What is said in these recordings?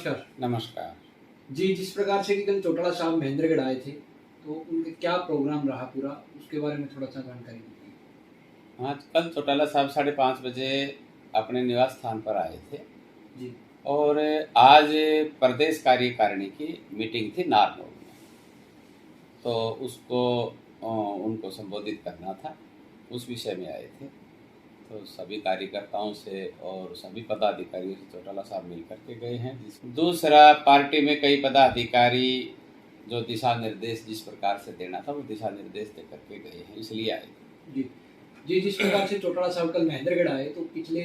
नमस्कार। नमस्कार। जी, जिस प्रकार से कि कल चौटाला साहब महेंद्रगढ़ आए थे, तो उनका क्या प्रोग्राम रहा पूरा, उसके बारे में थोड़ा-सा जानकारी दीजिए। हाँ, कल चौटाला साहब 5:30 बजे अपने निवास स्थान पर आए थे जी, और आज प्रदेश कार्यकारिणी की मीटिंग थी नारनौल में, तो उसको उनको संबोधित करना था, उस विषय में आए थे। तो सभी कार्यकर्ताओं से और सभी पदाधिकारियों से चौटाला साहब मिल करके गए हैं। दूसरा, पार्टी में कई पदाधिकारी जो दिशा निर्देश जिस प्रकार से देना था वो दिशा निर्देश दे करके गए हैं, इसलिए आए थे। जी। जी, जिस प्रकार से चौटाला साहब कल महेंद्रगढ़ आए, तो पिछले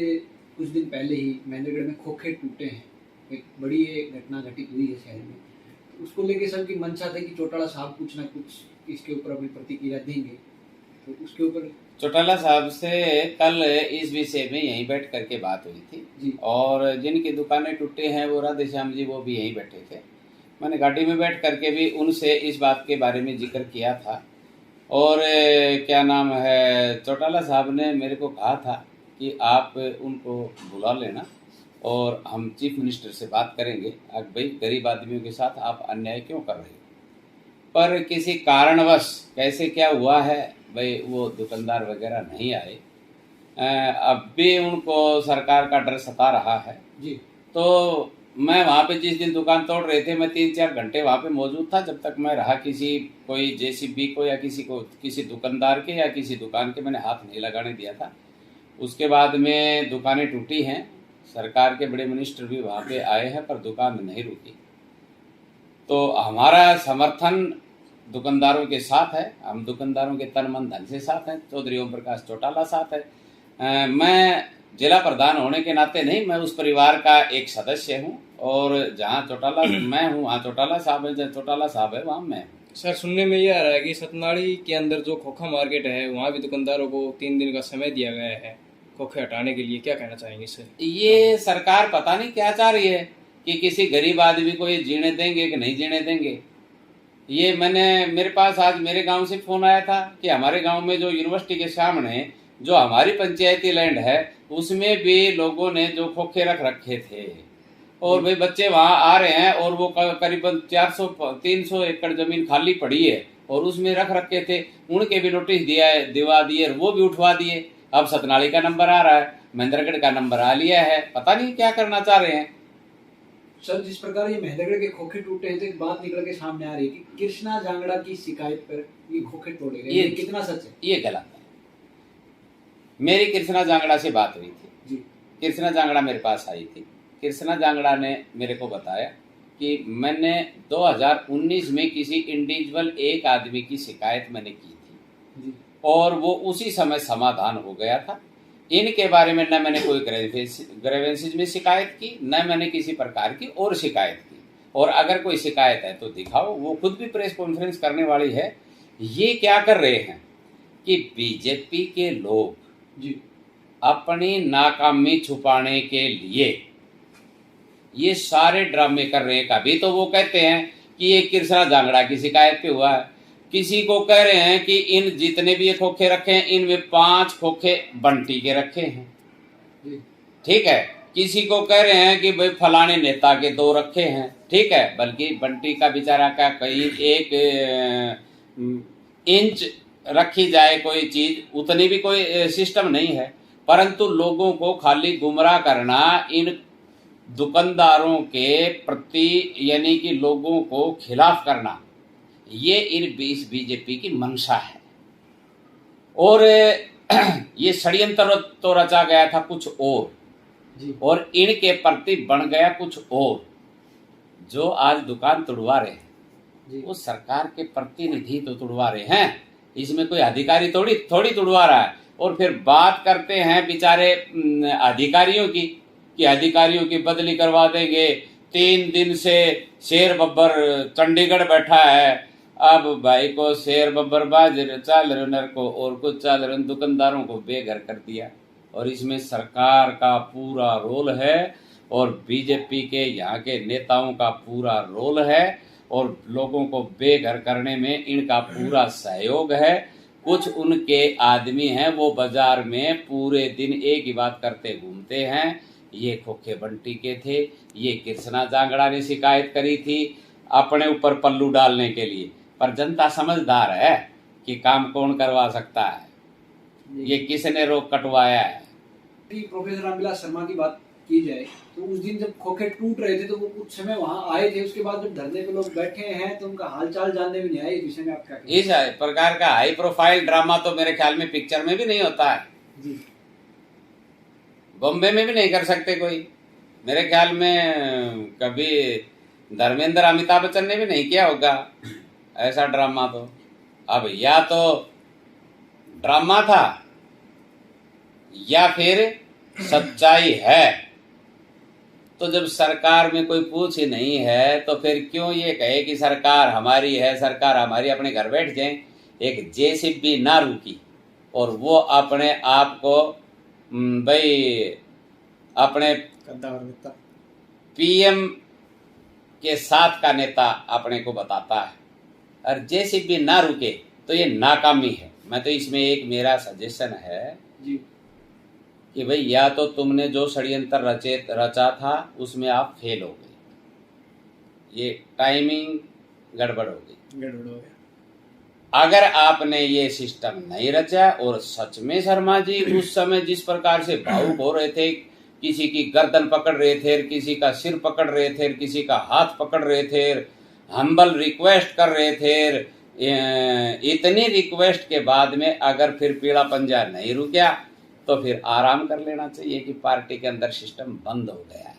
कुछ दिन पहले ही महेंद्रगढ़ में खोखे टूटे हैं। एक बड़ी ये घटना घटित हुई है शहर में। तो उसको लेके सबकी मंशा थी कि चौटाला साहब कुछ ना कुछ इसके ऊपर अपनी प्रतिक्रिया देंगे। तो उसके ऊपर चौटाला साहब से कल इस विषय में यहीं बैठ करके बात हुई थी जी, और जिनकी दुकानें टूटे हैं वो राधे श्याम जी वो भी यहीं बैठे थे। मैंने गाड़ी में बैठ करके भी उनसे इस बात के बारे में जिक्र किया था और क्या नाम है, चौटाला साहब ने मेरे को कहा था कि आप उनको बुला लेना और हम चीफ मिनिस्टर से बात करेंगे। अब भाई गरीब आदमियों के साथ आप अन्याय क्यों कर रहे हो, पर किसी कारणवश कैसे क्या हुआ है भाई वो दुकानदार वगैरह नहीं आए। अब भी उनको सरकार का डर सता रहा है। जी, तो मैं वहाँ पे जिस दिन दुकान तोड़ रहे थे मैं 3-4 घंटे वहाँ पे मौजूद था, जब तक मैं रहा किसी कोई जेसीबी को या किसी दुकानदार के या किसी दुकान के मैंने हाथ नहीं लगाने दिया था। उसके बाद में दुकानें टूटी हैं, सरकार के बड़े मिनिस्टर भी वहाँ पे आए हैं पर दुकान नहीं रुकी। तो हमारा समर्थन दुकानदारों के साथ है, हम दुकानदारों के तन मन धन से साथ हैं। चौधरी ओम प्रकाश चौटाला साथ है। मैं जिला प्रधान होने के नाते नहीं, मैं उस परिवार का एक सदस्य हूं और जहां चौटाला मैं हूं वहां चौटाला साहब है, जहाँ चौटाला साहब है वहां मैं हूं। सर, सुनने में ये आ रहा है कि सतनाड़ी के अंदर जो खोखा मार्केट है वहाँ भी दुकानदारों को 3 दिन का समय दिया गया है खोखे हटाने के लिए, क्या कहना चाहेंगे सर? ये सरकार पता नहीं क्या चाह रही है कि किसी गरीब आदमी को ये जीने देंगे कि नहीं जीने देंगे। ये मेरे पास आज मेरे गांव से फोन आया था कि हमारे गांव में जो यूनिवर्सिटी के सामने जो हमारी पंचायती लैंड है उसमें भी लोगों ने जो खोखे रख रखे थे और भाई बच्चे वहां आ रहे हैं और वो करीबन 300 एकड़ जमीन खाली पड़ी है और उसमें रख रखे थे, उनके भी नोटिस दिवा दिए, वो भी उठवा दिए। अब सतनाली का नंबर आ रहा है, महेंद्रगढ़ का नंबर आ लिया है, पता नहीं क्या करना चाह रहे हैं। सर, जिस प्रकार ये महेंद्रगढ़ के खोखे टूटे हैं, तो एक बात निकल के सामने आ रही है कि कृष्णा जांगड़ा की शिकायत पर ये खोखे तोड़े गए। ये कितना सच है? ये गलत है। मेरी कृष्णा जांगड़ा से बात हुई थी जी, कृष्णा जांगड़ा मेरे पास आई थी। कृष्णा जांगड़ा ने मेरे को बताया कि मैंने 2019 में किसी इंडिविजुअल एक आदमी की शिकायत मैंने की थी जी, और वो उसी समय समाधान हो गया था। इनके बारे में न मैंने कोई ग्रेवेंसेज में शिकायत की, न मैंने किसी प्रकार की और शिकायत की। और अगर कोई शिकायत है तो दिखाओ, वो खुद भी प्रेस कॉन्फ्रेंस करने वाली है। ये क्या कर रहे हैं कि बीजेपी के लोग जी, अपनी नाकामी छुपाने के लिए ये सारे ड्रामे कर रहे हैं। कभी तो वो कहते हैं कि ये कृष्णा जांगड़ा की शिकायत पे हुआ है, किसी को कह रहे हैं कि इन जितने भी ये खोखे रखे हैं इनमें 5 खोखे बंटी के रखे हैं, ठीक है। किसी को कह रहे हैं कि भाई फलाने नेता के 2 रखे हैं, ठीक है। बल्कि बंटी का बेचारा का कहीं 1 इंच रखी जाए कोई चीज, उतनी भी कोई सिस्टम नहीं है। परंतु लोगों को खाली गुमराह करना इन दुकानदारों के प्रति, यानी कि लोगों को खिलाफ करना, ये इस बीजेपी की मंशा है। और ये षड्यंत्र तो रचा गया था कुछ और इनके प्रति बन गया कुछ और। जो आज दुकान तुड़वा रहे हैं वो सरकार के प्रतिनिधि तो तुड़वा रहे हैं, इसमें कोई अधिकारी थोड़ी तुड़वा रहा है। और फिर बात करते हैं बेचारे अधिकारियों की कि अधिकारियों की बदली करवा देंगे। 3 दिन से शेर बब्बर चंडीगढ़ बैठा है। अब भाई को शेर बब्बर चाल रनर को और कुछ चाल रन दुकानदारों को बेघर कर दिया और इसमें सरकार का पूरा रोल है और बीजेपी के यहाँ के नेताओं का पूरा रोल है और लोगों को बेघर करने में इनका पूरा सहयोग है। कुछ उनके आदमी हैं वो बाजार में पूरे दिन एक ही बात करते घूमते हैं ये खोखे बंटी के थे, ये कृष्णा जांगड़ा ने शिकायत करी थी अपने ऊपर पल्लू डालने के लिए। पर जनता समझदार है कि काम कौन करवा सकता है, ये किसने रोक कटवाया है। कि प्रोफेसर रामविलास शर्मा की बात की जाए तो उस दिन जब खोखे टूट रहे थे तो वो कुछ समय वहां आए थे, उसके बाद जब धरने पे लोग बैठे हैं तो उनका हालचाल जानने भी नहीं आया। इस विषय में आप क्या कहेंगे? इस प्रकार का हाई प्रोफाइल ड्रामा तो मेरे ख्याल में पिक्चर में भी नहीं होता है जी। बॉम्बे में भी नहीं कर सकते कोई। मेरे ख्याल में कभी धर्मेंद्र अमिताभ बच्चन ने भी नहीं किया होगा ऐसा ड्रामा। तो अब या तो ड्रामा था या फिर सच्चाई है। तो जब सरकार में कोई पूछ ही नहीं है तो फिर क्यों ये कहे कि सरकार हमारी है, सरकार हमारी, अपने घर बैठ जाए। एक जेसीबी ना रुकी और वो अपने आप को भाई अपने पीएम के साथ का नेता अपने को बताता है, और जेसीबी ना रुके तो ये नाकामी है। मैं तो इसमें एक मेरा सजेशन है जी कि भाई या तो तुमने जो षड्यंत्र रचा था उसमें आप फेल हो गए, ये टाइमिंग गड़बड़ हो गई। अगर आपने ये सिस्टम नहीं रचा और सच में शर्मा जी उस समय जिस प्रकार से भावुक हो रहे थे, किसी की गर्दन पकड़ रहे थे, किसी का सिर पकड़ रहे थे, किसी का हाथ पकड़ रहे थे, हम्बल रिक्वेस्ट कर रहे थे, इतनी रिक्वेस्ट के बाद में अगर फिर पीड़ा पंजा नहीं रुका तो फिर आराम कर लेना चाहिए कि पार्टी के अंदर सिस्टम बंद हो गया है।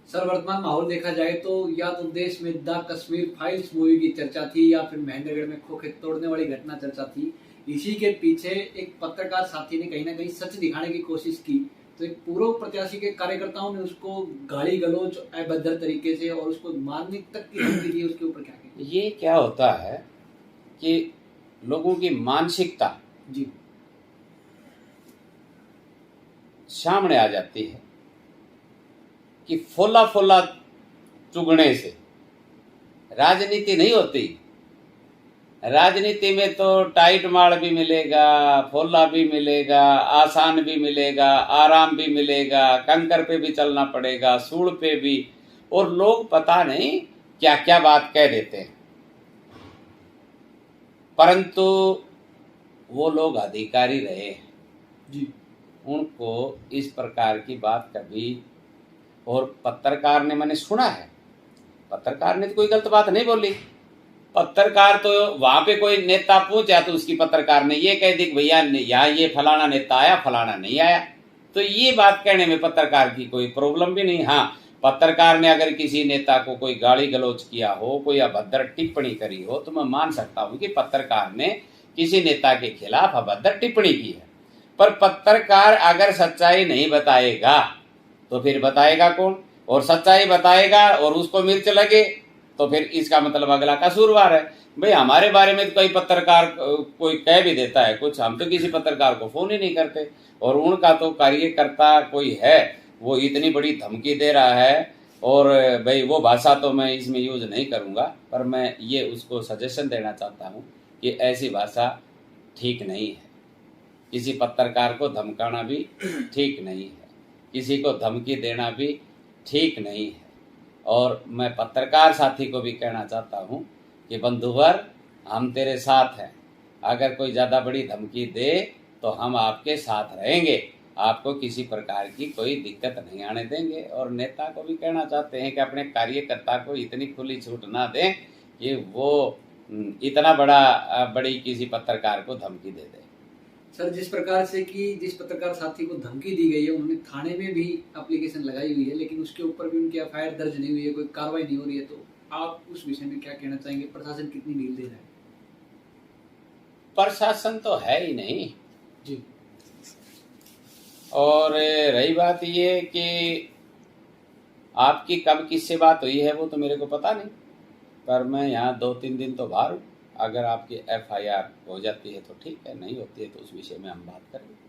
सर, वर्तमान माहौल देखा जाए तो या तो देश में द कश्मीर फाइल्स मूवी की चर्चा थी या फिर महेंद्रगढ़ में खोखे तोड़ने वाली घटना चर्चा थी। इसी के पीछे एक पत्रकार साथी ने कहीं ना कहीं सच दिखाने की कोशिश की, तो एक पूर्व प्रत्याशी के कार्यकर्ताओं ने उसको गाली गलौज अभद्र तरीके से और उसको मारने तक की धमकी दी। उसके ऊपर क्या कहेंगे? ये क्या होता है कि लोगों की मानसिकता जी सामने आ जाती है कि फोला फोला चुगने से राजनीति नहीं होती। राजनीति में तो टाइट मार भी मिलेगा, फोला भी मिलेगा, आसान भी मिलेगा, आराम भी मिलेगा, कंकर पे भी चलना पड़ेगा, सूड़ पे भी, और लोग पता नहीं क्या क्या बात कह देते हैं। परंतु वो लोग अधिकारी रहे जी, उनको इस प्रकार की बात कभी, और पत्रकार ने, मैंने सुना है पत्रकार ने तो कोई गलत बात नहीं बोली। पत्रकार तो वहां पे कोई नेता पूछा तो उसकी पत्रकार ने ये कह दी कि भैया यहाँ ये फलाना नेता आया, फलाना नहीं आया। तो ये बात कहने में पत्रकार की कोई प्रॉब्लम भी नहीं। हाँ, पत्रकार ने अगर किसी नेता को कोई गाली गलौज किया हो, कोई अभद्र टिप्पणी करी हो, तो मैं मान सकता हूं कि पत्रकार ने किसी नेता के खिलाफ अभद्र टिप्पणी की है। पर पत्रकार अगर सच्चाई नहीं बताएगा तो फिर बताएगा कौन? और सच्चाई बताएगा और उसको मिर्च लगे तो फिर इसका मतलब अगला कसूरवार है। भाई हमारे बारे में तो कोई पत्रकार कोई कह भी देता है कुछ, हम तो किसी पत्रकार को फोन ही नहीं करते, और उनका तो कार्यकर्ता कोई है वो इतनी बड़ी धमकी दे रहा है। और भाई वो भाषा तो मैं इसमें यूज नहीं करूँगा, पर मैं ये उसको सजेशन देना चाहता हूँ कि ऐसी भाषा ठीक नहीं है। किसी पत्रकार को धमकाना भी ठीक नहीं है, किसी को धमकी देना भी ठीक नहीं है। और मैं पत्रकार साथी को भी कहना चाहता हूँ कि बंधुवर, हम तेरे साथ हैं। अगर कोई ज़्यादा बड़ी धमकी दे तो हम आपके साथ रहेंगे, आपको किसी प्रकार की कोई दिक्कत नहीं आने देंगे। और नेता को भी कहना चाहते हैं कि अपने कार्यकर्ता को इतनी खुली छूट ना दें कि वो इतना बड़ी किसी पत्रकार को धमकी दे दे। सर, जिस प्रकार से कि जिस पत्रकार साथी को धमकी दी गई है, उन्होंने थाने में भी एप्लीकेशन लगाई हुई है, लेकिन उसके ऊपर भी उनकी एफआईआर दर्ज नहीं हुई है, कोई कार्रवाई नहीं हो रही है, तो आप उस विषय में क्या कहना चाहेंगे? प्रशासन कितनी ढील दे रहा है? प्रशासन तो है ही नहीं जी। और रही बात ये कि आपकी कब किससे बात हुई है वो तो मेरे को पता नहीं, पर मैं यहाँ 2-3 दिन तो बाहर हूँ। अगर आपकी एफआईआर हो जाती है तो ठीक है, नहीं होती है तो उस विषय में हम बात करेंगे।